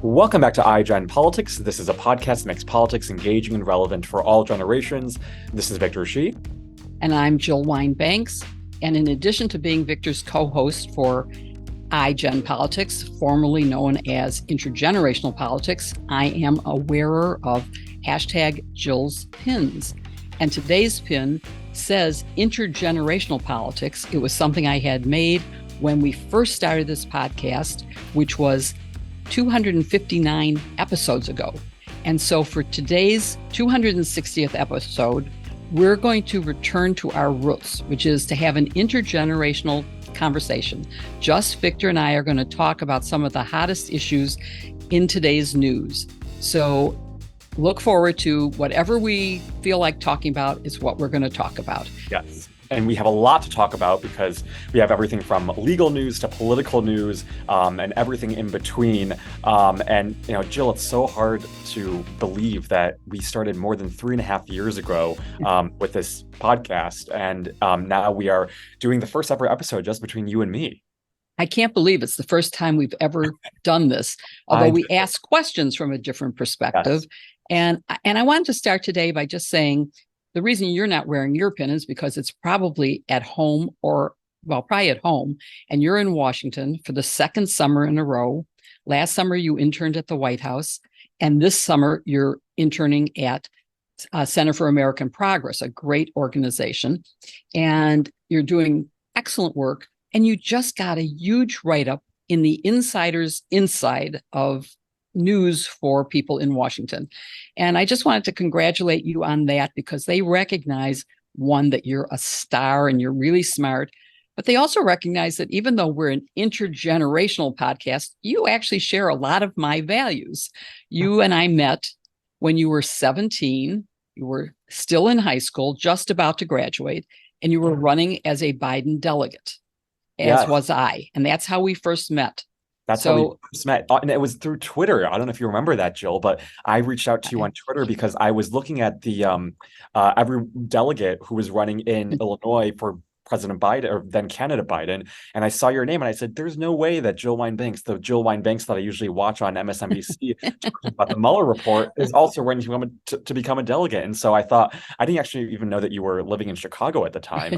Welcome back to iGen Politics. This is a podcast that makes politics engaging and relevant for all generations. This is Victor Shi. And I'm Jill Wine-Banks. And in addition to being Victor's co-host for iGen Politics, formerly known as Intergenerational Politics, I am a wearer of #Jill's pins. And today's pin says Intergenerational Politics. It was something I had made when we first started this podcast, which was 259 episodes ago. And so for today's 260th episode, we're going to return to our roots, which is to have an intergenerational conversation. Just Victor and I are going to talk about some of the hottest issues in today's news. So look forward to whatever we feel like talking about is what we're going to talk about. Yes. And we have a lot to talk about because we have everything from legal news to political news and everything in between. Jill, it's so hard to believe that we started more than 3.5 years ago with this podcast. And now we are doing the first ever episode just between you and me. I can't believe it's the first time we've ever done this, although we ask questions from a different perspective. Yes. And I wanted to start today by just saying, the reason you're not wearing your pin is because it's probably at home probably at home, and you're in Washington for the second summer in a row. Last summer, you interned at the White House, and this summer, you're interning at Center for American Progress, a great organization, and you're doing excellent work, and you just got a huge write-up in the Insider's Inside of news for people in Washington. And I just wanted to congratulate you on that because they recognize, one, that you're a star and you're really smart, but they also recognize that even though we're an intergenerational podcast, you actually share a lot of my values. You and I met when you were 17, you were still in high school, just about to graduate, and you were running as a Biden delegate, as was I. And that's how we first met. That's how we first met. And it was through Twitter. I don't know if you remember that, Jill, but I reached out to you on Twitter because I was looking at the every delegate who was running in Illinois for President Biden, or then candidate Biden, and I saw your name and I said, there's no way that Jill Wine-Banks, the Jill Wine-Banks that I usually watch on MSNBC about the Mueller report, is also running to become a delegate. And so I thought, I didn't actually even know that you were living in Chicago at the time.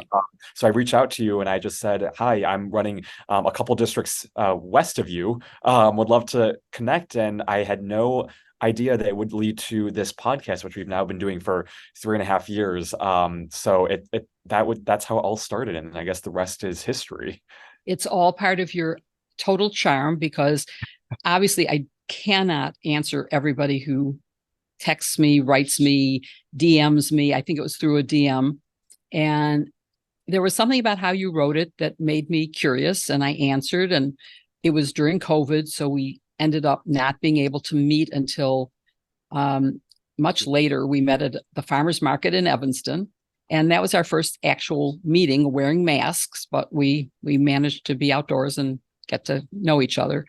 So I reached out to you and I just said, hi, I'm running a couple districts west of you, would love to connect. And I had no idea that it would lead to this podcast, which we've now been doing for 3.5 years. So that's how it all started, and I guess the rest is history. It's all part of your total charm, because obviously I cannot answer everybody who texts me, writes me, DMs me. I think it was through a DM, and there was something about how you wrote it that made me curious, and I answered. And it was during COVID, so we ended up not being able to meet until much later. We met at the farmer's market in Evanston, and that was our first actual meeting, wearing masks, but we managed to be outdoors and get to know each other.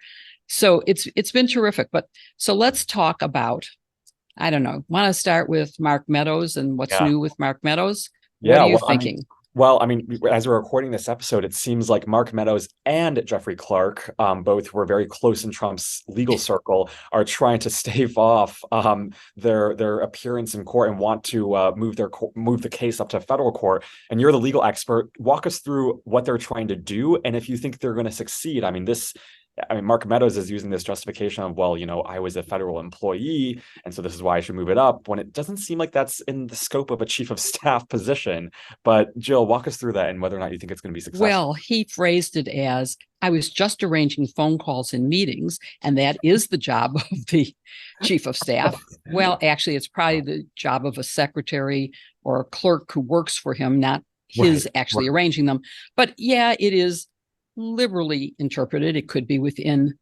So it's been terrific. But so let's talk about, I don't know, want to start with Mark Meadows and what's new with Mark Meadows? What are you thinking? Well, I mean, as we're recording this episode, it seems like Mark Meadows and Jeffrey Clark, both were very close in Trump's legal circle, are trying to stave off their appearance in court and want to move the case up to federal court. And you're the legal expert. Walk us through what they're trying to do, and if you think they're going to succeed. Mark Meadows is using this justification of, well, I was a federal employee, and so this is why I should move it up, when it doesn't seem like that's in the scope of a chief of staff position. But Jill, walk us through that and whether or not you think it's going to be successful. Well, he phrased it as, I was just arranging phone calls and meetings, and that is the job of the chief of staff. Well, actually, it's probably the job of a secretary or a clerk who works for him, not his actually arranging them. But yeah, it is liberally interpreted. It could be within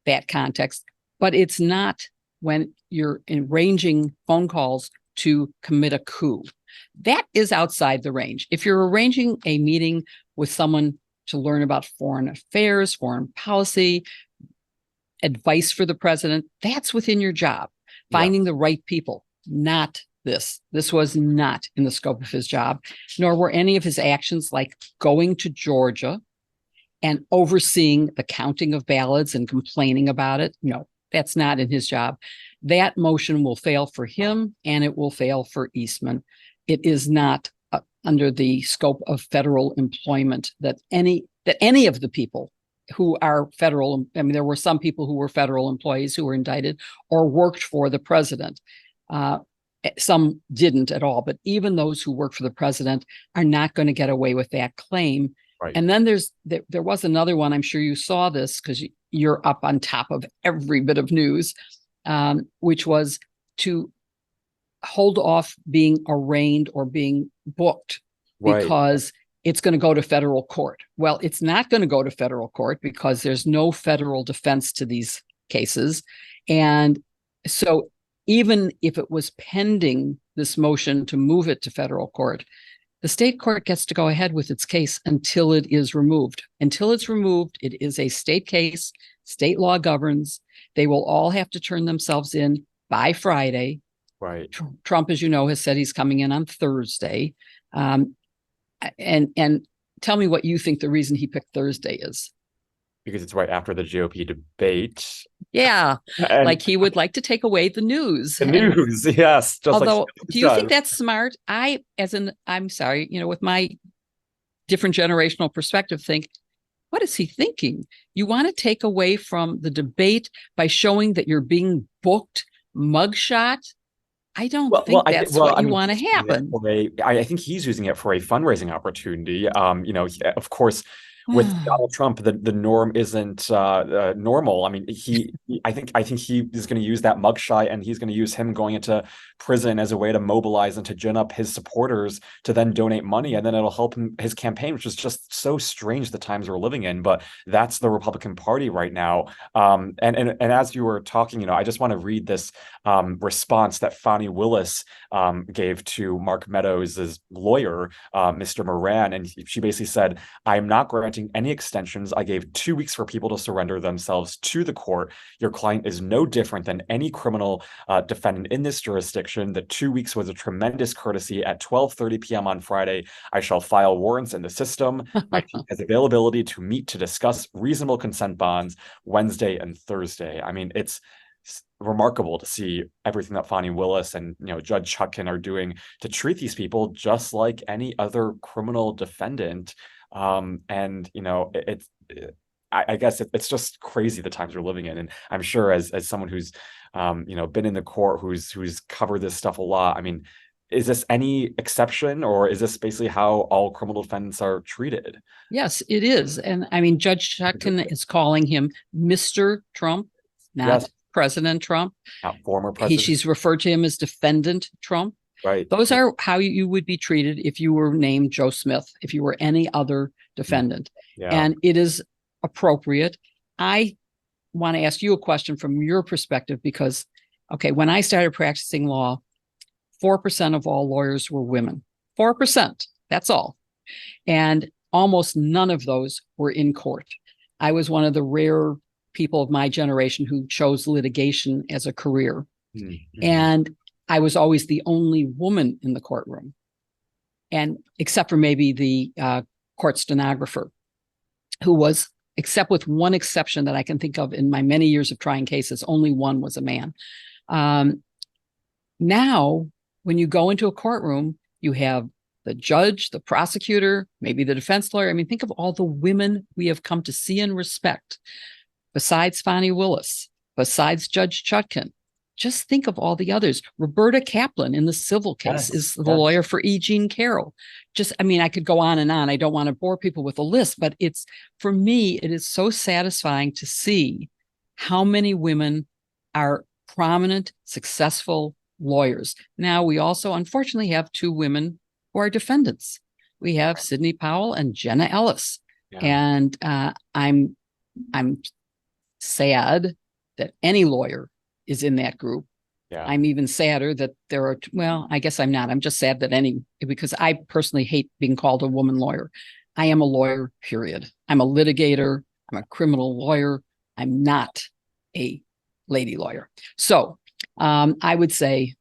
that context, but it's not when you're arranging phone calls to commit a coup. That is outside the range. If you're arranging a meeting with someone to learn about foreign affairs, foreign policy, advice for the president, that's within your job. Finding the right people, not this. This was not in the scope of his job, nor were any of his actions like going to Georgia and overseeing the counting of ballots and complaining about it. No, That's not in his job. That motion will fail for him, and it will fail for Eastman. It is not under the scope of federal employment that any of the people who are federal, I mean, there were some people who were federal employees who were indicted or worked for the president. Some didn't at all, but even those who work for the president are not going to get away with that claim. Right. And then there was another one. I'm sure you saw this because you're up on top of every bit of news, which was to hold off being arraigned or being booked because it's going to go to federal court. Well, it's not going to go to federal court because there's no federal defense to these cases. And so even if it was pending this motion to move it to federal court, the state court gets to go ahead with its case until it is removed. Until it's removed, it is a state case. State law governs. They will all have to turn themselves in by Friday. Right. Trump, as you know, has said he's coming in on Thursday. And tell me what you think the reason he picked Thursday is. Because it's right after the GOP debate. Yeah, And like he would like to take away the news. The news, yes. Just although, do you think that's smart? I'm sorry, with my different generational perspective, think, what is he thinking? You want to take away from the debate by showing that you're being booked, mugshot? I don't think that's what you want to happen. I think he's using it for a fundraising opportunity. Of course, with Donald Trump, the norm isn't normal. I mean, I think he is going to use that mugshot, and he's going to use him going into prison as a way to mobilize and to gin up his supporters to then donate money, and then it'll help his campaign, which is just so strange the times we're living in. But that's the Republican Party right now. And as you were talking, I just want to read this response that Fani Willis gave to Mark Meadows' lawyer, Mr. Moran, and she basically said, "I am not granting any extensions. I gave 2 weeks for people to surrender themselves to the court. Your client is no different than any criminal defendant in this jurisdiction. The 2 weeks was a tremendous courtesy. At 12:30 p.m. on Friday, I shall file warrants in the system. My team has availability to meet to discuss reasonable consent bonds Wednesday and Thursday." I mean, it's remarkable to see everything that Fani Willis and Judge Chutkan are doing to treat these people just like any other criminal defendant. I guess it's just crazy the times we're living in. And I'm sure as someone who's been in the court, who's covered this stuff a lot, I mean, is this any exception, or is this basically how all criminal defendants are treated? Yes, it is. And I mean, Judge Chutkan is calling him Mr. Trump, not President Trump. Not former president. She's referred to him as Defendant Trump. Right. Those are how you would be treated if you were named Joe Smith, if you were any other defendant. Yeah. And it is appropriate. I want to ask you a question from your perspective because, when I started practicing law, 4% of all lawyers were women. 4%, that's all. And almost none of those were in court. I was one of the rare people of my generation who chose litigation as a career. Mm-hmm. And I was always the only woman in the courtroom, and except for maybe the court stenographer, who was, except with one exception that I can think of in my many years of trying cases, only one was a man. Now, when you go into a courtroom, you have the judge, the prosecutor, maybe the defense lawyer. I mean, think of all the women we have come to see and respect, besides Fani Willis, besides Judge Chutkan. Just think of all the others. Roberta Kaplan in the civil case is the lawyer for E. Jean Carroll. I could go on and on. I don't want to bore people with a list, but for me, it is so satisfying to see how many women are prominent, successful lawyers. Now, we also, unfortunately, have 2 women who are defendants. We have Sidney Powell and Jenna Ellis. Yeah. And I'm sad that any lawyer is in that group. Yeah. I'm even sadder that there are, I guess I'm not. I'm just sad that because I personally hate being called a woman lawyer. I am a lawyer, period. I'm a litigator. I'm a criminal lawyer. I'm not a lady lawyer. So I would say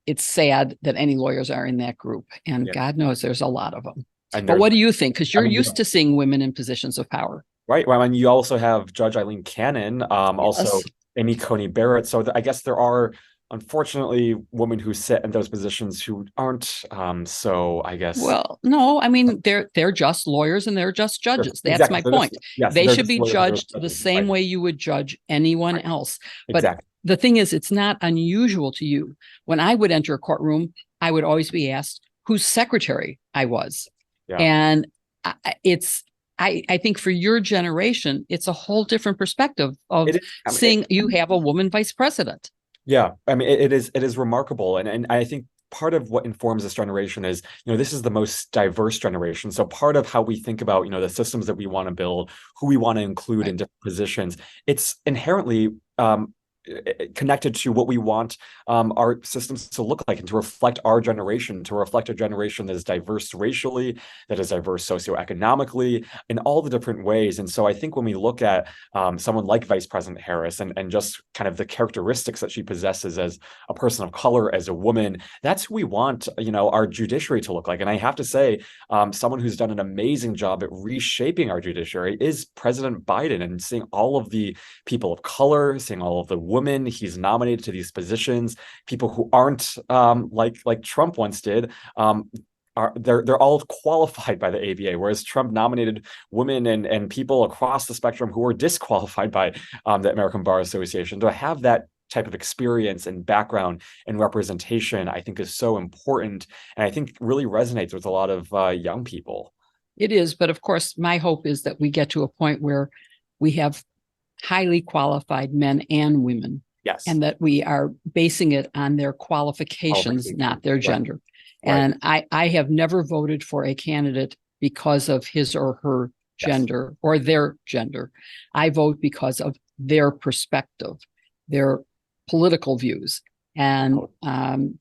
it's sad that any lawyers are in that group. And God knows there's a lot of them. But what do you think? Because you're used to seeing women in positions of power. Right. Well, I mean, you also have Judge Eileen Cannon, also Amy Coney Barrett. So I guess there are unfortunately women who sit in those positions who aren't so, I guess. Well, no, I mean they're just lawyers and they're just judges. That's Exactly. my point. Yes, They they're should just be lawyers and they're judged the judges. same Right. way you would judge anyone Right. else. But Exactly. the thing is, it's not unusual to you. When I would enter a courtroom, I would always be asked whose secretary I was. Yeah. And it's I think for your generation, it's a whole different perspective of It is. I mean, seeing you have a woman vice president. yeah. I mean, it is remarkable, and I think part of what informs this generation is, this is the most diverse generation. So part of how we think about, the systems that we want to build, who we want to include Right. in different positions, it's inherently connected to what we want our systems to look like and to reflect our generation, to reflect a generation that is diverse racially, that is diverse socioeconomically, in all the different ways. And so I think when we look at someone like Vice President Harris and just kind of the characteristics that she possesses as a person of color, as a woman, that's who we want, our judiciary to look like. And I have to say, someone who's done an amazing job at reshaping our judiciary is President Biden, and seeing all of the people of color, seeing all of the women he's nominated to these positions, people who aren't like Trump once did. They're all qualified by the ABA, whereas Trump nominated women and people across the spectrum who were disqualified by the American Bar Association. To have that type of experience and background and representation, I think is so important, and I think really resonates with a lot of young people. It is, but of course, my hope is that we get to a point where we have highly qualified men and women, Yes. and that we are basing it on their qualifications, not their Right. gender. Right. And I have never voted for a candidate because of his or her Yes. gender or their gender. I vote because of their perspective, their political views. And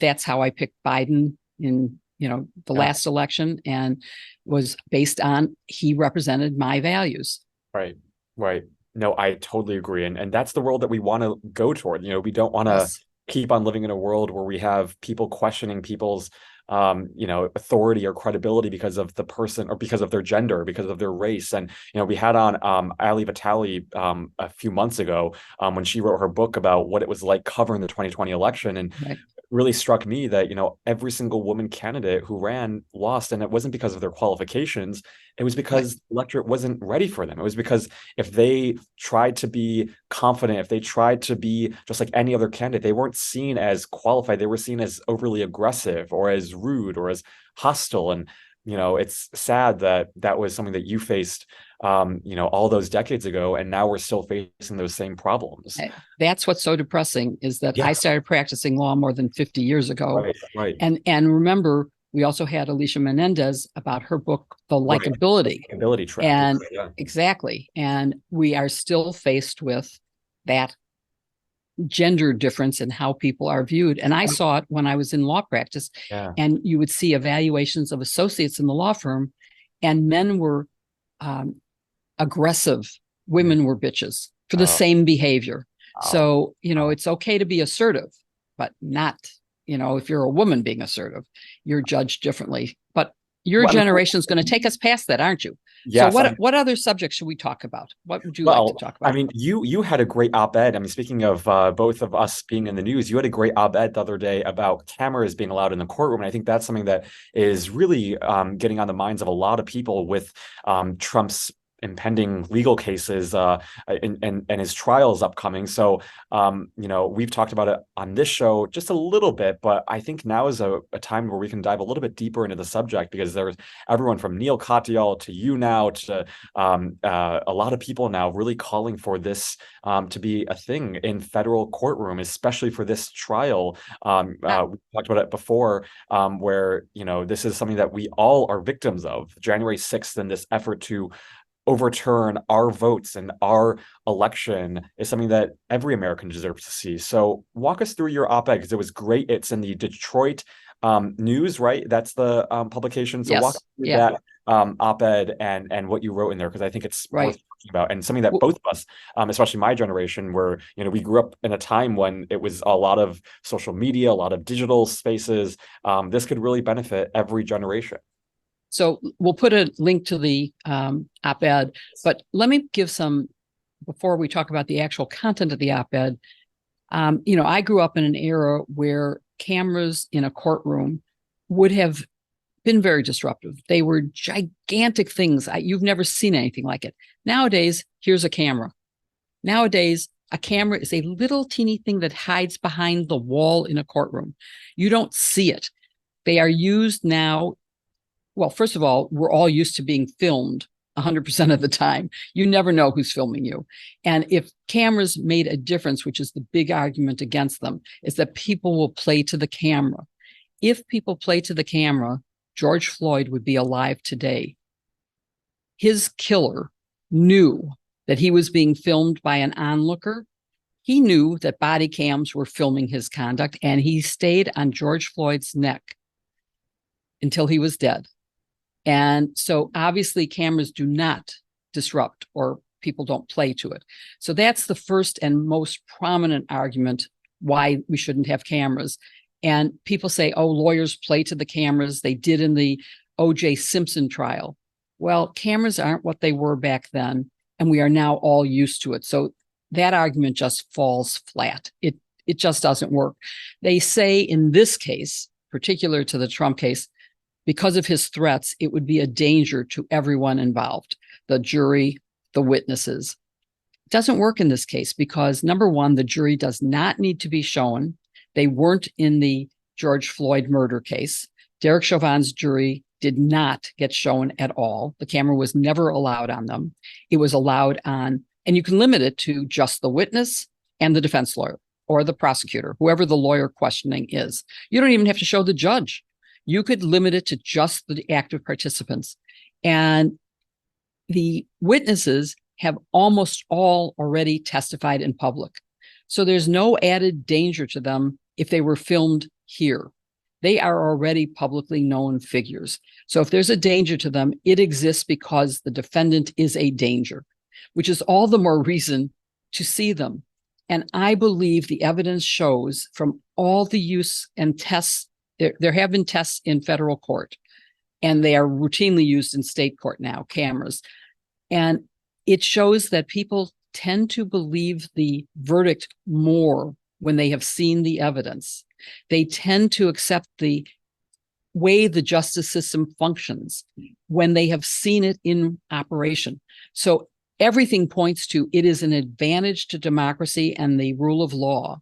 that's how I picked Biden in the Yeah. last election, and was based on he represented my values. Right. Right. No, I totally agree. And that's the world that we want to go toward. We don't want to Yes. keep on living in a world where we have people questioning people's authority or credibility because of the person, or because of their gender, because of their race. And we had on Ali Vitali a few months ago when she wrote her book about what it was like covering the 2020 election. And Right. really struck me that every single woman candidate who ran lost, and it wasn't because of their qualifications. It was Right. because the electorate wasn't ready for them. It was because if they tried to be confident, if they tried to be just like any other candidate, they weren't seen as qualified. They were seen as overly aggressive or as rude or as hostile. And it's sad that that was something that you faced all those decades ago, and now we're still facing those same problems. That's what's so depressing, is that Yeah. I started practicing law more than 50 years ago. Right. Right. And remember, we also had Alicia Menendez about her book, The Right. Likability. Ability trap. And Yeah. exactly. And we are still faced with that gender difference in how people are viewed. And I saw it when I was in law practice, Yeah. and you would see evaluations of associates in the law firm, and men were aggressive, women were bitches for the Oh, same behavior. wow. So, Wow. it's okay to be assertive, but not, if you're a woman being assertive, you're judged differently. But your Well, I mean, generation is going to take us past that, aren't you? So yes. what other subjects should we talk about? What would you like to Well, talk I about? mean, you had a great op-ed. I mean, speaking of both of us being in the news, you had a great op-ed the other day about cameras being allowed in the courtroom, and I think that's something that is really getting on the minds of a lot of people with Trump's impending legal cases and his trials upcoming. So we've talked about it on this show just a little bit, but I think now is a time where we can dive a little bit deeper into the subject, because there's everyone from Neil Katyal to you now to a lot of people now really calling for this to be a thing in federal courtroom, especially for this trial. We talked about it before, where this is something that we all are victims of. January 6th, and this effort to overturn our votes and our election is something that every American deserves to see. So walk us through your op-ed, because it was great. It's in the Detroit News, right? That's the publication. So walk Yes. us through Yeah. that op-ed and what you wrote in there, because I think it's worth Right. talking about, and something that both of us, especially my generation, where we grew up in a time when it was a lot of social media, a lot of digital spaces. This could really benefit every generation. So we'll put a link to the op-ed, but let me give some before we talk about the actual content of the op-ed, I grew up in an era where cameras in a courtroom would have been very disruptive. They were gigantic things. You've never seen anything like it. Nowadays, here's a camera. Nowadays, a camera is a little teeny thing that hides behind the wall in a courtroom. You don't see it. They are used now. Well, first of all, we're all used to being filmed 100% of the time. You never know who's filming you. And if cameras made a difference, which is the big argument against them, is that people will play to the camera. If people play to the camera, George Floyd would be alive today. His killer knew that he was being filmed by an onlooker. He knew that body cams were filming his conduct, and he stayed on George Floyd's neck until he was dead. And so obviously cameras do not disrupt, or people don't play to it. So that's the first and most prominent argument why we shouldn't have cameras. And people say, oh, lawyers play to the cameras. They did in the O.J. Simpson trial. Well, cameras aren't what they were back then, and we are now all used to it. So that argument just falls flat. It just doesn't work. They say in this case, particular to the Trump case, because of his threats, it would be a danger to everyone involved, the jury, the witnesses. It doesn't work in this case because, number one, the jury does not need to be shown. They weren't in the George Floyd murder case. Derek Chauvin's jury did not get shown at all. The camera was never allowed on them. It was allowed on, and you can limit it to just the witness and the defense lawyer or the prosecutor, whoever the lawyer questioning is. You don't even have to show the judge. You could limit it to just the active participants. And the witnesses have almost all already testified in public. So there's no added danger to them if they were filmed here. They are already publicly known figures. So if there's a danger to them, it exists because the defendant is a danger, which is all the more reason to see them. And I believe the evidence shows from all the use and tests, there have been tests in federal court, and they are routinely used in state court now, cameras. And it shows that people tend to believe the verdict more when they have seen the evidence. They tend to accept the way the justice system functions when they have seen it in operation. So everything points to it is an advantage to democracy and the rule of law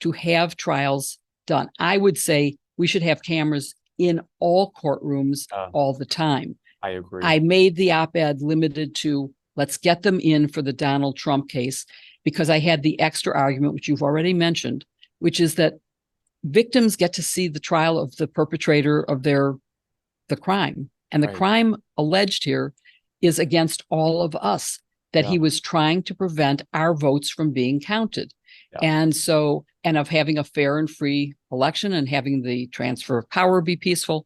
to have trials done. I would say we should have cameras in all courtrooms all the time. I agree. I made the op-ed limited to let's get them in for the Donald Trump case because I had the extra argument, which you've already mentioned, which is that victims get to see the trial of the perpetrator of the crime. And the crime alleged here is against all of us, that he was trying to prevent our votes from being counted. And so, and of having a fair and free election and having the transfer of power be peaceful.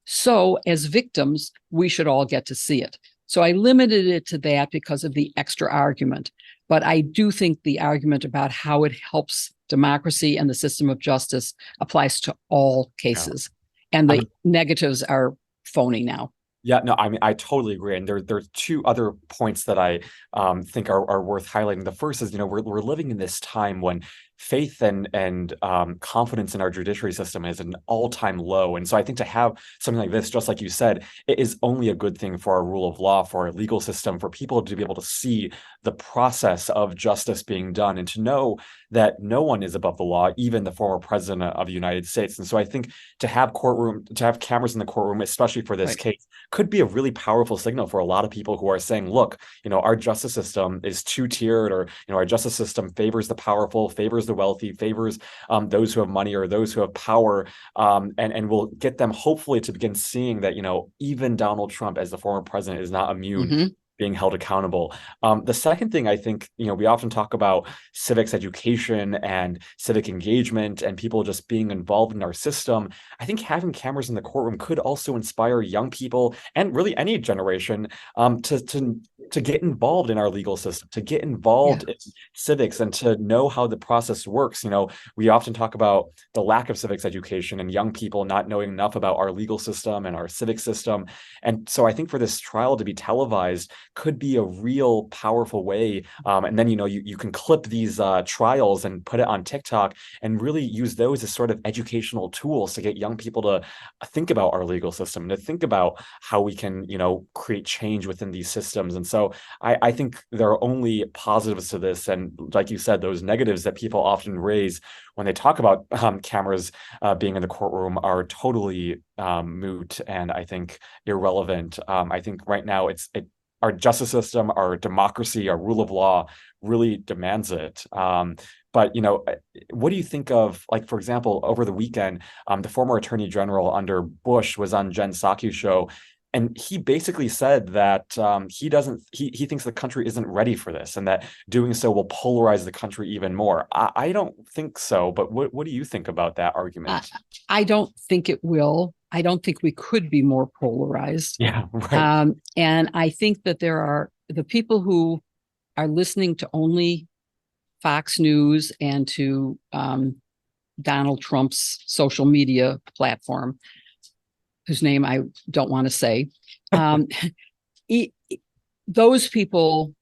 So as victims, we should all get to see it. So I limited it to that because of the extra argument. But I do think the argument about how it helps democracy and the system of justice applies to all cases. And the negatives are phony now. Yeah, no, I mean, I totally agree. And there's two other points that I think are worth highlighting. The first is, we're living in this time when faith and confidence in our judiciary system is an all-time low. And so I think to have something like this, just like you said, it is only a good thing for our rule of law, for our legal system, for people to be able to see the process of justice being done and to know that no one is above the law, even the former president of the United States. And so I think to have cameras in the courtroom, especially for this case, could be a really powerful signal for a lot of people who are saying, look, our justice system is two-tiered, or, our justice system favors the powerful, favors the wealthy, favors those who have money or those who have power, and will get them hopefully to begin seeing that, even Donald Trump as the former president is not immune being held accountable. The second thing I think, we often talk about civics education and civic engagement and people just being involved in our system. I think having cameras in the courtroom could also inspire young people and really any generation to get involved in our legal system, to get involved in civics and to know how the process works. We often talk about the lack of civics education and young people not knowing enough about our legal system and our civic system. And so I think for this trial to be televised, could be a real powerful way. And then, you can clip these trials and put it on TikTok and really use those as sort of educational tools to get young people to think about our legal system, to think about how we can, create change within these systems. And so I think there are only positives to this. And like you said, those negatives that people often raise when they talk about cameras being in the courtroom are totally moot and I think irrelevant. I think right now our justice system, our democracy, our rule of law really demands it. But what do you think of, like, for example, over the weekend, the former Attorney General under Bush was on Jen Psaki's show, and he basically said that he thinks the country isn't ready for this, and that doing so will polarize the country even more. I don't think so, but what do you think about that argument? I don't think it will. I don't think we could be more polarized. Yeah, right. And I think that there are the people who are listening to only Fox News and to Donald Trump's social media platform, whose name I don't want to say. Those people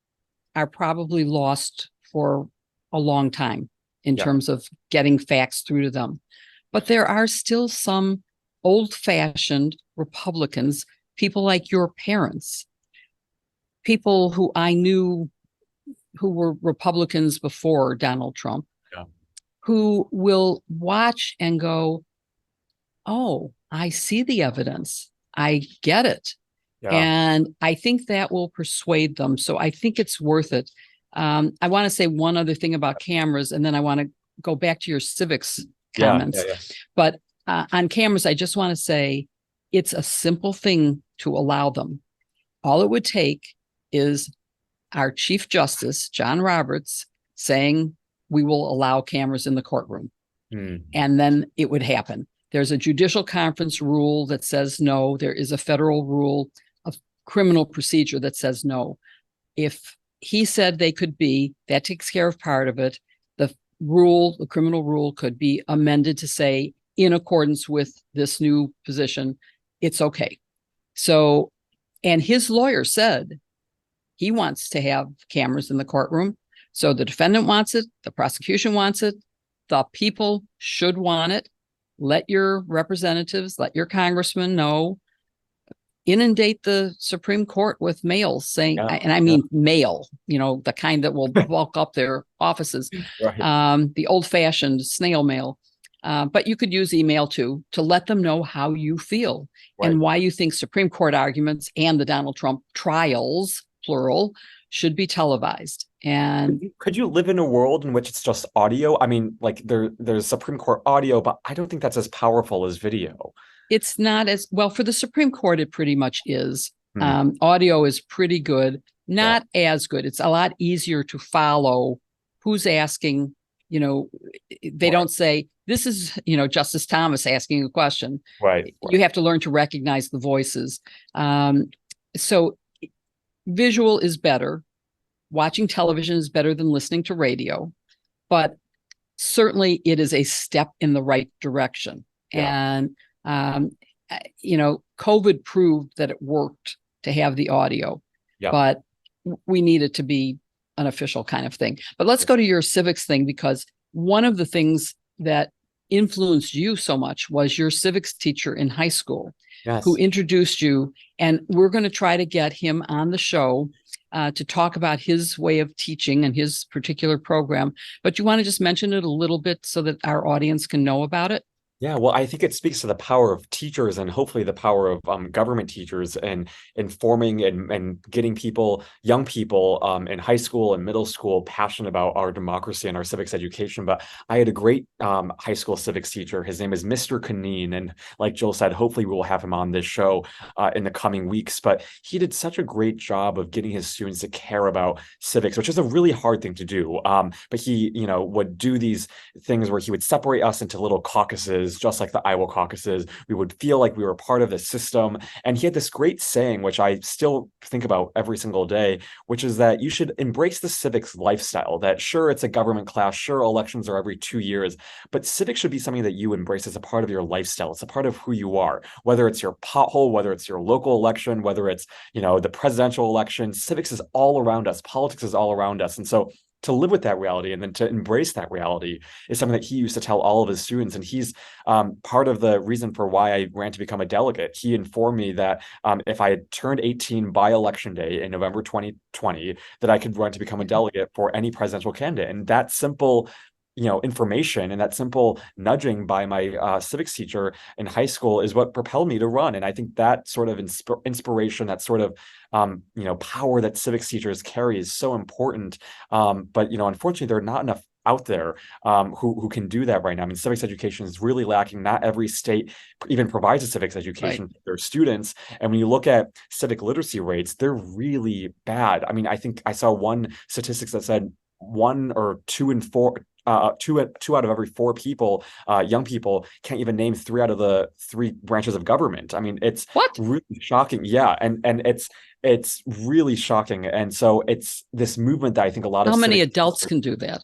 are probably lost for a long time in terms of getting facts through to them. But there are still some old-fashioned Republicans, people like your parents, people who I knew who were Republicans before Donald Trump, who will watch and go, oh, I see the evidence. I get it. Yeah. And I think that will persuade them. So I think it's worth it. I want to say one other thing about cameras, and then I want to go back to your civics comments. But on cameras, I just want to say it's a simple thing to allow them. All it would take is our Chief Justice, John Roberts, saying we will allow cameras in the courtroom. And then it would happen. There's a judicial conference rule that says no. There is a federal rule of criminal procedure that says no. If he said they could be, that takes care of part of it. The criminal rule could be amended to say, in accordance with this new position, it's okay. So, and his lawyer said he wants to have cameras in the courtroom. So the defendant wants it, the prosecution wants it, the people should want it. Let your representatives, let your congressmen know, inundate the Supreme Court with mails saying, and I mean mail, the kind that will bulk up their offices, the old-fashioned snail mail. But you could use email too, to let them know how you feel and why you think Supreme Court arguments and the Donald Trump trials, plural, should be televised. And could you live in a world in which it's just audio? I mean, like there's Supreme Court audio, but I don't think that's as powerful as video. It's not as well for the Supreme Court. It pretty much is. Audio is pretty good, not as good. It's a lot easier to follow who's asking. They don't say this is, Justice Thomas asking a question. Right. You have to learn to recognize the voices. So visual is better. Watching television is better than listening to radio, but certainly it is a step in the right direction. And, COVID proved that it worked to have the audio, but we need it to be an official kind of thing. But let's go to your civics thing, because one of the things that influenced you so much was your civics teacher in high school who introduced you. And we're going to try to get him on the show to talk about his way of teaching and his particular program. But you want to just mention it a little bit so that our audience can know about it? Yeah, well, I think it speaks to the power of teachers and hopefully the power of government teachers and informing and getting young people in high school and middle school passionate about our democracy and our civics education. But I had a great high school civics teacher. His name is Mr. Kaneen. And like Jill said, hopefully we'll have him on this show in the coming weeks. But he did such a great job of getting his students to care about civics, which is a really hard thing to do. But he, would do these things where he would separate us into little caucuses caucuses, just like the Iowa caucuses. We would feel like we were part of the system. And he had this great saying, which I still think about every single day, which is that you should embrace the civics lifestyle. That sure, it's a government class, sure, elections are every 2 years, but civics should be something that you embrace as a part of your lifestyle. It's a part of who you are, whether it's your pothole, whether it's your local election, whether it's, the presidential election. Civics is all around us. Politics is all around us. And so to live with that reality and then to embrace that reality is something that he used to tell all of his students. And he's part of the reason for why I ran to become a delegate. He informed me that if I had turned 18 by election day in November 2020, that I could run to become a delegate for any presidential candidate. And that simple information and that simple nudging by my civics teacher in high school is what propelled me to run. And I think that sort of inspiration, that sort of power that civics teachers carry is so important. But unfortunately, there are not enough out there who can do that right now. I mean, civics education is really lacking. Not every state even provides a civics education for their students. And when you look at civic literacy rates, they're really bad. I mean, I think I saw one statistics that said 1 or 2 in 4 two out of every 4 people, young people, can't even name 3 out of the 3 branches of government. I mean, it's really shocking. Yeah, and it's really shocking. And so it's this movement that I think a lot of how many adults can do that?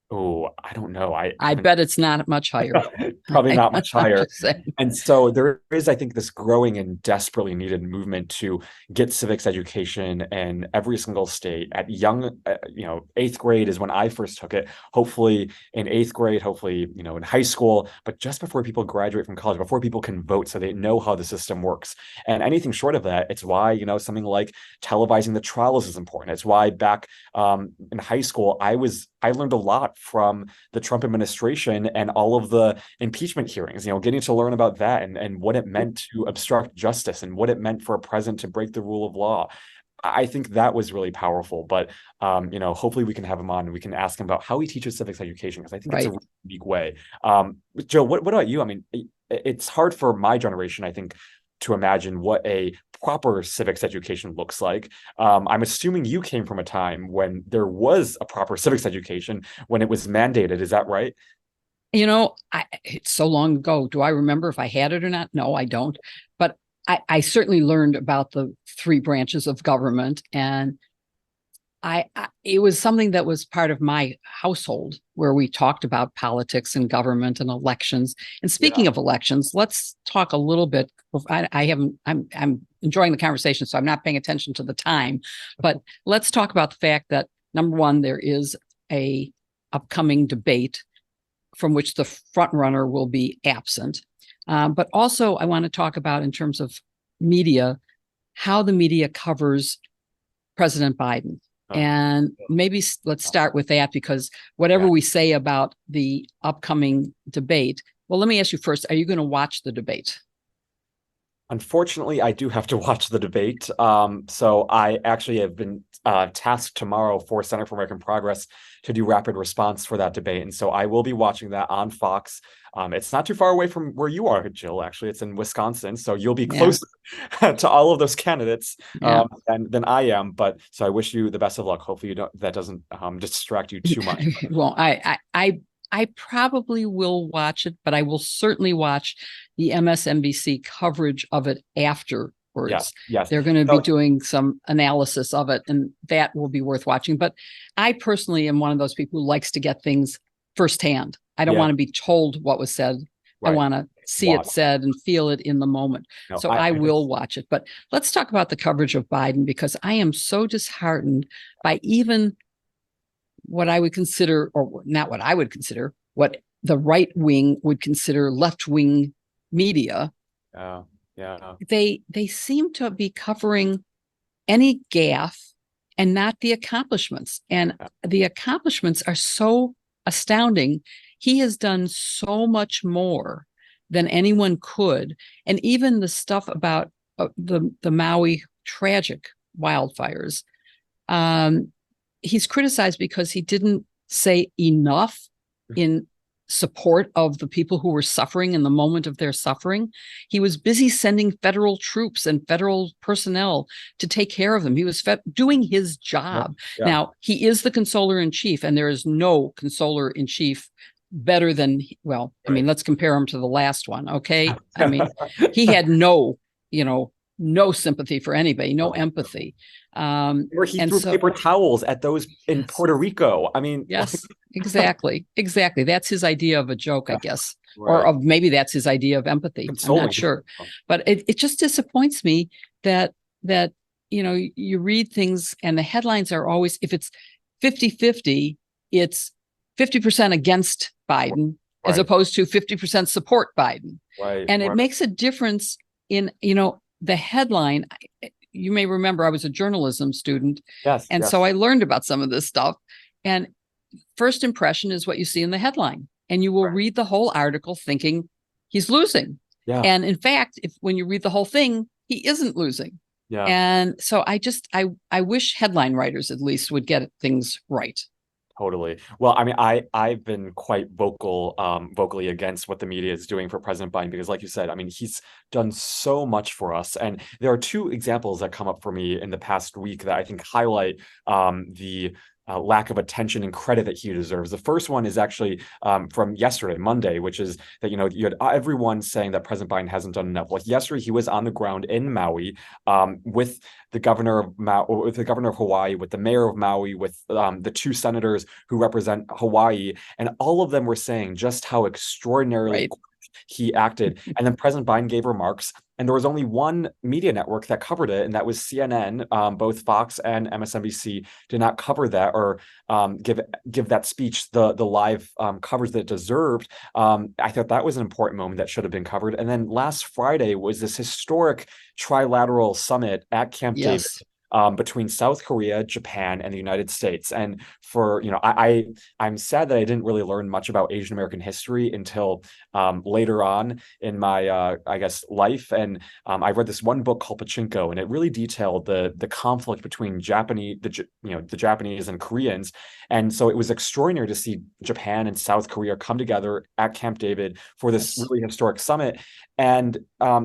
Oh, I don't know. I bet it's not much higher. Probably not much higher. And so there is, I think, this growing and desperately needed movement to get civics education in every single state at young, 8th grade is when I first took it. Hopefully in 8th grade, hopefully, in high school, but just before people graduate from college, before people can vote so they know how the system works. And anything short of that, it's why, something like televising the trials is important. It's why back in high school, I learned a lot from the Trump administration and all of the impeachment hearings, getting to learn about that and what it meant to obstruct justice and what it meant for a president to break the rule of law. I think that was really powerful, but hopefully we can have him on and we can ask him about how he teaches civics education, because I think it's a really unique way. Joe, what about you? I mean, it's hard for my generation, I think, to imagine what a proper civics education looks like. I'm assuming you came from a time when there was a proper civics education, when it was mandated. Is that right? It's so long ago. Do I remember if I had it or not? No, I don't. But I certainly learned about the 3 branches of government, and it was something that was part of my household where we talked about politics and government and elections. And speaking of elections, let's talk a little bit. I'm enjoying the conversation, so I'm not paying attention to the time, but let's talk about the fact that, number one, there is a upcoming debate from which the front runner will be absent. But also I want to talk about, in terms of media, how the media covers President Biden. And maybe let's start with that, because whatever we say about the upcoming debate, well, let me ask you first, are you going to watch the debate? Unfortunately, I do have to watch the debate. So I actually have been tasked tomorrow for Center for American Progress to do rapid response for that debate. And so I will be watching that on Fox. It's not too far away from where you are, Jill. Actually, it's in Wisconsin. So you'll be closer to all of those candidates than I am. But so I wish you the best of luck. Hopefully that doesn't distract you too much. Well, I probably will watch it, but I will certainly watch the MSNBC coverage of it afterwards. Yes. They're going to be doing some analysis of it, and that will be worth watching. But I personally am one of those people who likes to get things firsthand. I don't want to be told what was said. I want to see it said and feel it in the moment. No, so I will watch it. But let's talk about the coverage of Biden, because I am so disheartened by even what I would consider, or not what I would consider, what the right wing would consider left wing media. They seem to be covering any gaffe and not the accomplishments. And the accomplishments are so astounding. He has done so much more than anyone could. And even the stuff about the Maui tragic wildfires, he's criticized because he didn't say enough in support of the people who were suffering in the moment of their suffering. He was busy sending federal troops and federal personnel to take care of them. He was doing his job. Now, he is the consoler in chief, and there is no consoler in chief better than, well, I mean, Right. let's compare him to the last one. Okay. I mean, he had no, no sympathy for anybody, no Oh, empathy. where he And threw so, paper towels at those in yes, Puerto Rico. I mean, like, yes, exactly. Exactly. That's his idea of a joke, I guess, or right. of maybe that's his idea of empathy. I'm not Consoling. sure, but it just disappoints me that, that, you read things and the headlines are always, if it's 50-50, it's 50% against Biden as Right. opposed to 50% support Biden. Right. And it Right. makes a difference in, the headline. You may remember I was a journalism student. Yes. And so Yes. I learned about some of this stuff. And first impression is what you see in the headline. And you will Right. read the whole article thinking he's losing. Yeah. And in fact, if when you read the whole thing, he isn't losing. Yeah. And so I wish headline writers at least would get things right. Totally. Well, I mean, I've been quite vocally against what the media is doing for President Biden because, like you said, I mean, he's done so much for us, and there are two examples that come up for me in the past week that I think highlight the lack of attention and credit that he deserves. The first one is actually from yesterday, Monday, which is that you had everyone saying that President Biden hasn't done enough. Like yesterday, he was on the ground in Maui with the governor of with the governor of Hawaii, with the mayor of Maui, with the two senators who represent Hawaii, and all of them were saying just how extraordinarily Right. he acted. And then President Biden gave remarks, and there was only one media network that covered it, and that was CNN. Both Fox and MSNBC did not cover that or give that speech the live coverage that it deserved. I thought that was an important moment that should have been covered. And then last Friday was this historic trilateral summit at Camp David Yes. between South Korea, Japan, and the United States. And for I'm sad that I didn't really learn much about Asian American history until later on in my I guess life. And I read this one book called Pachinko, and it really detailed the conflict between the Japanese and Koreans. And so it was extraordinary to see Japan and South Korea come together at Camp David for this Yes. really historic summit. And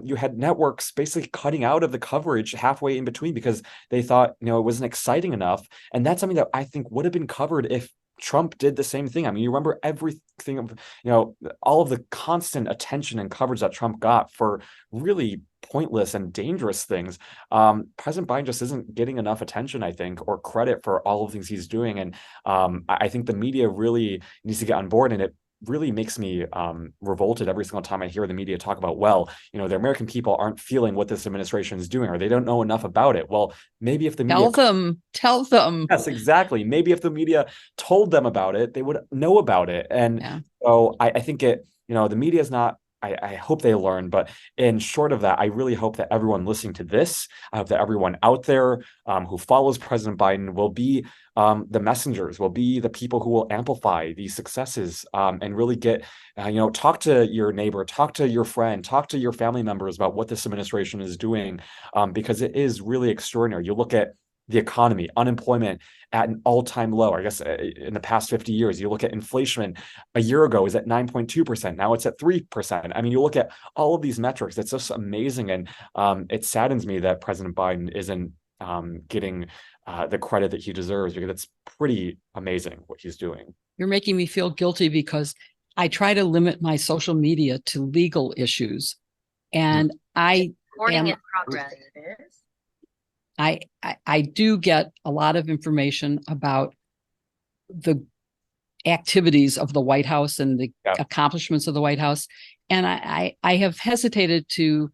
you had networks basically cutting out of the coverage halfway in between because they thought, it wasn't exciting enough. And that's something that I think would have been covered if Trump did the same thing. I mean, you remember everything of, all of the constant attention and coverage that Trump got for really pointless and dangerous things. President Biden just isn't getting enough attention, I think, or credit for all of the things he's doing. And I think the media really needs to get on board, and it really makes me revolted every single time I hear the media talk about, well, the American people aren't feeling what this administration is doing, or they don't know enough about it. Well, maybe if the media, Tell them. yes, exactly. Maybe if the media told them about it, they would know about it. And Yeah. so I think the media is not. I hope they learn, but in short of that, I really hope that everyone listening to this, I hope that everyone out there who follows President Biden will be the messengers, will be the people who will amplify these successes and really get, talk to your neighbor, talk to your friend, talk to your family members about what this administration is doing, because it is really extraordinary. You look at the economy, unemployment at an all-time low. I guess in the past 50 years, you look at inflation a year ago is at 9.2%. Now it's at 3%. I mean, you look at all of these metrics, it's just amazing. And it saddens me that President Biden isn't getting the credit that he deserves, because it's pretty amazing what he's doing. You're making me feel guilty because I try to limit my social media to legal issues. And I Recording am in progress. I do get a lot of information about the activities of the White House and the Yeah. accomplishments of the White House. And I have hesitated to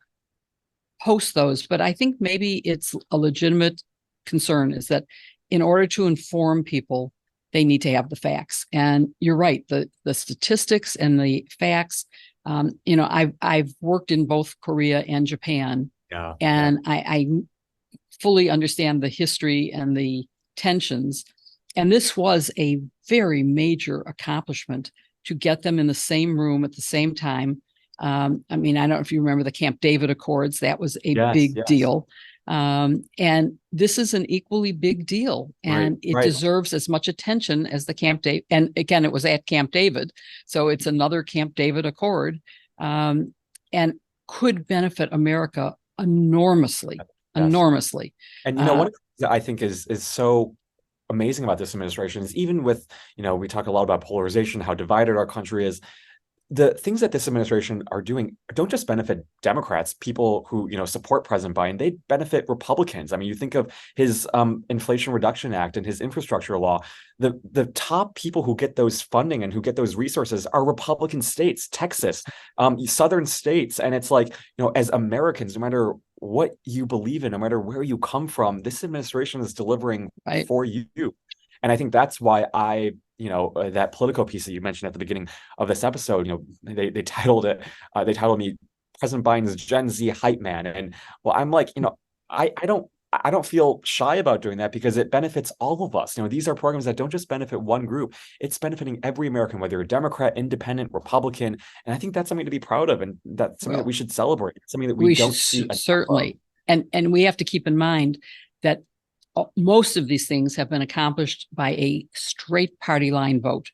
post those, but I think maybe it's a legitimate concern, is that in order to inform people, they need to have the facts. And you're right, the statistics and the facts. I've worked in both Korea and Japan, Yeah. and I fully understand the history and the tensions. And this was a very major accomplishment to get them in the same room at the same time. I mean, I don't know if you remember the Camp David Accords. That was a big deal. And this is an equally big deal, and it deserves as much attention as the Camp David. And again, it was at Camp David, so it's another Camp David Accord, and could benefit America enormously. Yes. Enormously. And one of the things that I think is so amazing about this administration is even with, we talk a lot about polarization, how divided our country is. The things that this administration are doing don't just benefit Democrats, people who support President Biden. They benefit Republicans. I mean, you think of his Inflation Reduction Act and his infrastructure law. The top people who get those funding and who get those resources are Republican states, Texas, southern states, and it's like, as Americans, no matter what you believe in, no matter where you come from, this administration is delivering for you. And I think that's why that Politico piece that you mentioned at the beginning of this episode, they titled me President Biden's Gen Z hype man. And well, I'm like, I don't feel shy about doing that because it benefits all of us. These are programs that don't just benefit one group. It's benefiting every American, whether you're a Democrat, independent, Republican. And I think that's something to be proud of. And that's something that we should celebrate. It's something that we don't see. Certainly. And we have to keep in mind that most of these things have been accomplished by a straight party line vote,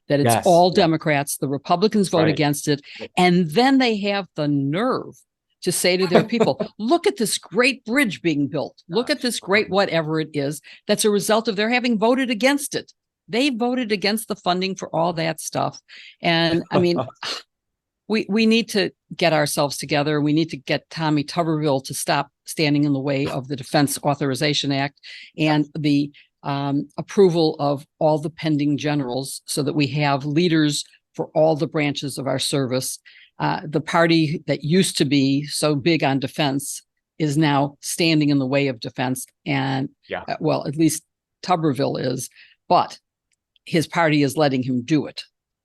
that it's all Democrats. The Republicans vote against it. And then they have the nerve to say to their people, look at this great bridge being built. Look at this great whatever it is. That's a result of their having voted against it. They voted against the funding for all that stuff. And I mean, we need to get ourselves together. We need to get Tommy Tuberville to stop standing in the way of the Defense Authorization Act and the approval of all the pending generals so that we have leaders for all the branches of our service. The party that used to be so big on defense is now standing in the way of defense. And well, at least Tuberville is, but his party is letting him do it.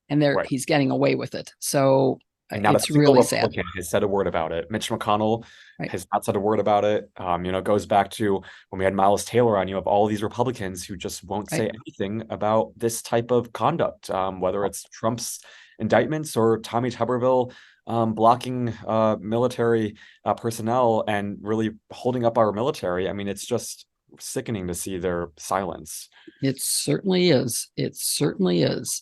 And he's getting away with it. So and not it's really sad. Has said a word about it. Mitch McConnell has not said a word about it. It goes back to when we had Miles Taylor on. You have all these Republicans who just won't say anything about this type of conduct, whether it's Trump's indictments or Tommy Tuberville blocking military personnel and really holding up our military. I mean, it's just sickening to see their silence. It certainly is. It certainly is.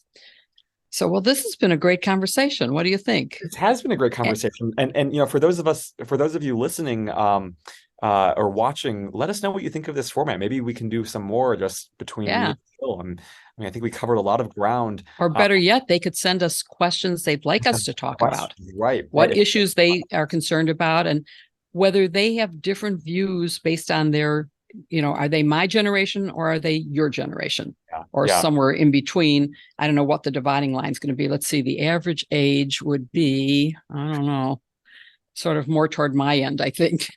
So, well, this has been a great conversation. What do you think? It has been a great conversation. And for those of you listening or watching, let us know what you think of this format. Maybe we can do some more just between me and Phil. I mean, I think we covered a lot of ground. Or better yet, they could send us questions they'd like us to talk about. Right. What issues they are concerned about and whether they have different views based on their, are they my generation or are they your generation or somewhere in between? I don't know what the dividing line is going to be. Let's see. The average age would be, I don't know, sort of more toward my end, I think.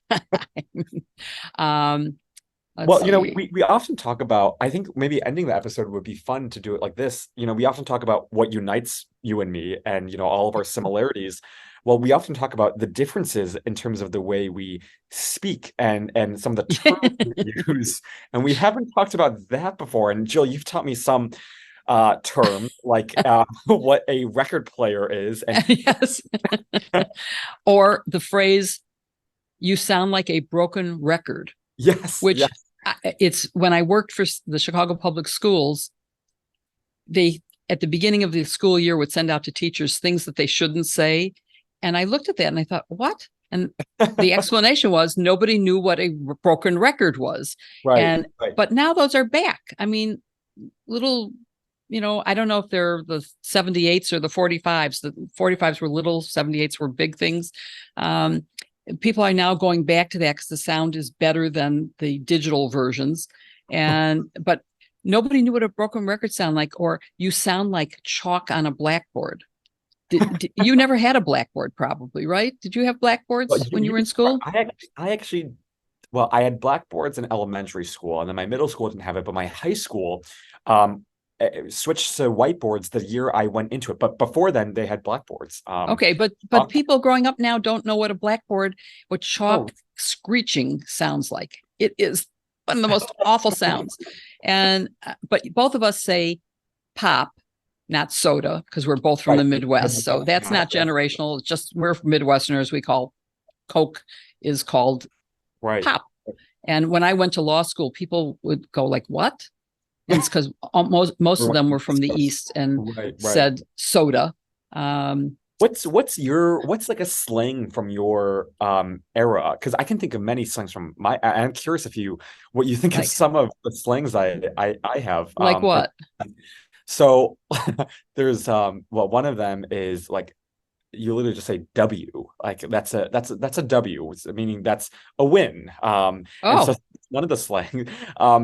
We often talk about, I think maybe ending the episode would be fun to do it like this. We often talk about what unites you and me and, all of our similarities. Well, we often talk about the differences in terms of the way we speak and some of the terms we use. And we haven't talked about that before. And Jill, you've taught me some term like what a record player is. And yes. Or the phrase, you sound like a broken record. Yes. Which it's when I worked for the Chicago Public Schools, they, at the beginning of the school year, would send out to teachers things that they shouldn't say. And I looked at that and I thought, what? And the explanation was nobody knew what a broken record was. But now those are back. I mean, little, I don't know if they're the 78s or the 45s. The 45s were little, 78s were big things. People are now going back to that because the sound is better than the digital versions. But nobody knew what a broken record sounded like, or you sound like chalk on a blackboard. You never had a blackboard, probably, right? Did you have blackboards when you were in school? I actually, I had blackboards in elementary school, and then my middle school didn't have it, but my high school switched to whiteboards the year I went into it. But before then, they had blackboards. Okay, but people growing up now don't know what what chalk screeching sounds like. It is one of the most awful sounds. But both of us say pop, not soda, because we're both from the Midwest. So that's not generational. It's just we're Midwesterners. We call Coke is called pop. And when I went to law school, people would go like, what? And it's because most of them were from the East and said soda. what's like a slang from your era? Because I can think of many slangs from I'm curious if you what you think of Like, some of the slangs I have. like what? So there's well, one of them is like you literally just say W, like that's a W, meaning that's a win. And so Oh, one of the slang,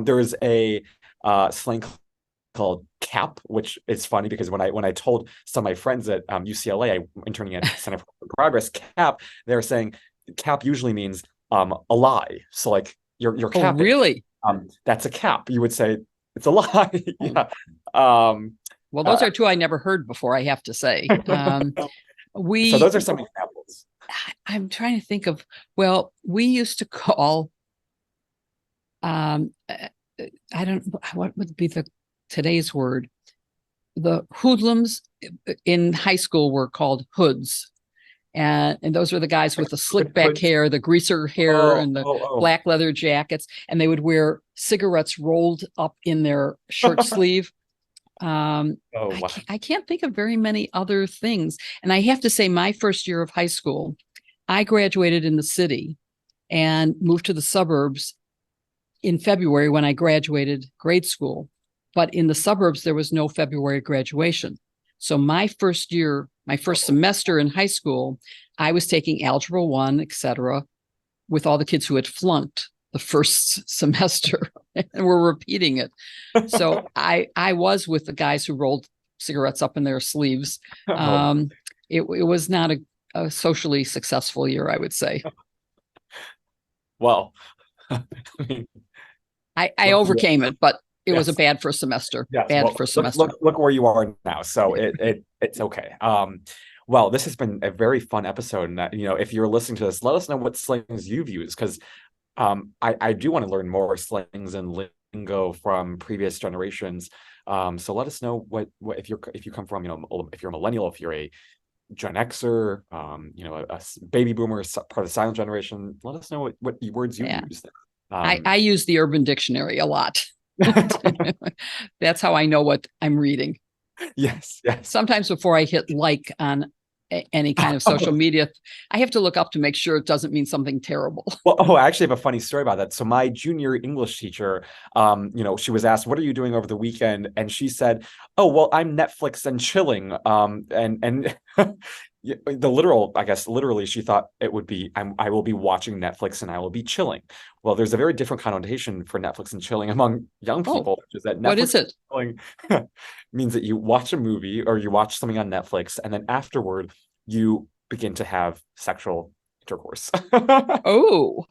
there was a slang called CAP, which is funny because when I told some of my friends at UCLA, I'm interning at Center for Progress, CAP, they were saying CAP usually means a lie. So like you're oh, capping. really? That's a cap. You would say it's a lie. Oh, Yeah. Um, well, those uh, are two I never heard before, I have to say. so We, those are some examples. I'm trying to think of, well, we used to call, um, I don't, what would be today's word? The hoodlums in high school were called hoods. And those were the guys with the slick back hair, the greaser hair, Oh, and the oh, oh. black leather jackets. And they would wear cigarettes rolled up in their shirt sleeve. Oh, wow. I can't think of very many other things. And I have to say, my first year of high school, I graduated in the city and moved to the suburbs in February when I graduated grade school. But in the suburbs, there was no February graduation. So my first year, my first semester in high school, I was taking Algebra 1, et cetera, with all the kids who had flunked the first semester and were repeating it. So I was with the guys who rolled cigarettes up in their sleeves. Oh, Um, it was not a socially successful year, I would say. well, I mean, I look, overcame it, but it was a yes, bad first semester. yes. Bad Well, first look, semester. look where you are now. So it's okay. Well, this has been a very fun episode, and if you're listening to this, let us know what slangs you've used because I do want to learn more slangs and lingo from previous generations. So let us know what if you come from if you're a millennial, if you're a Gen Xer, a baby boomer, part of the silent generation. Let us know what words you Yeah. use. I use the Urban Dictionary a lot. That's how I know what I'm reading. Yes, yes. Sometimes before I hit like on any kind of social media, I have to look up to make sure it doesn't mean something terrible. Well, I actually have a funny story about that. So my junior English teacher, she was asked, "What are you doing over the weekend?" And she said, "Oh, well, I'm Netflix and chilling." And the literal, I guess, literally, she thought it would be, I will be watching Netflix and I will be chilling. Well, there's a very different connotation for Netflix and chilling among young Oh, people, which is that what is Netflix it? and chilling means that you watch a movie or you watch something on Netflix, and then afterward you begin to have sexual intercourse. Oh,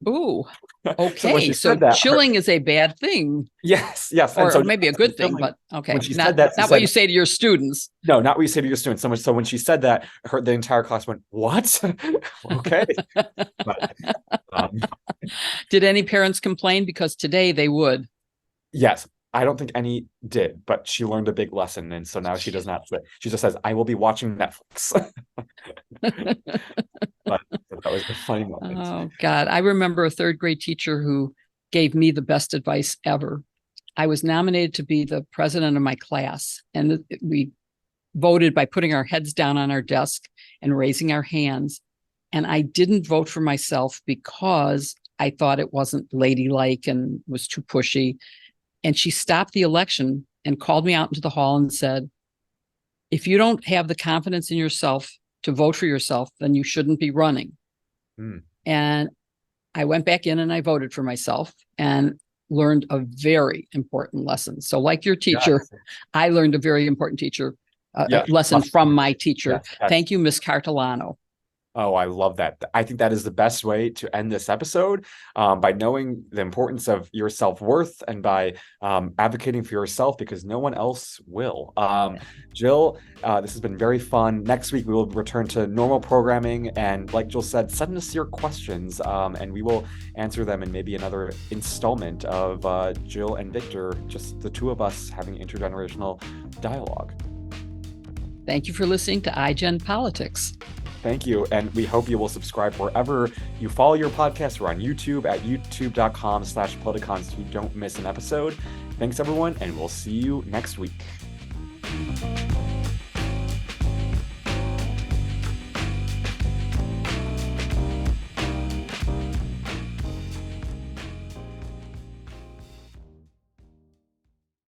oh, So when okay. she So said that, chilling is a bad thing, yes, yes, and or so maybe a good thing, but when okay. she Not said that, she not what you said, say to your students. "No, not what you say to your students." So when she said that, the entire class went, "What?" Okay, but um, Did any parents complain? Because today they would. yes, I don't think any did, but she learned a big lesson, and so now she does not say. She just says, "I will be watching Netflix." But that was a funny moment. Oh, God. I remember a third grade teacher who gave me the best advice ever. I was nominated to be the president of my class, and we voted by putting our heads down on our desk and raising our hands. And I didn't vote for myself because I thought it wasn't ladylike and was too pushy. And she stopped the election and called me out into the hall and said, if you don't have the confidence in yourself to vote for yourself, then you shouldn't be running. Mm. And I went back in and I voted for myself and learned a very important lesson. So, like your teacher, Yes, I learned a very important yes, lesson from my teacher. yes, yes. Thank you, Miss Cartolano. Oh, I love that. I think that is the best way to end this episode, by knowing the importance of your self-worth and by advocating for yourself because no one else will. Jill, this has been very fun. Next week, we will return to normal programming. And like Jill said, send us your questions and we will answer them in maybe another installment of Jill and Victor, just the two of us having intergenerational dialogue. Thank you for listening to iGen Politics. Thank you. And we hope you will subscribe wherever you follow your podcast. We're on YouTube at youtube.com/politicons so you don't miss an episode. Thanks, everyone, and we'll see you next week.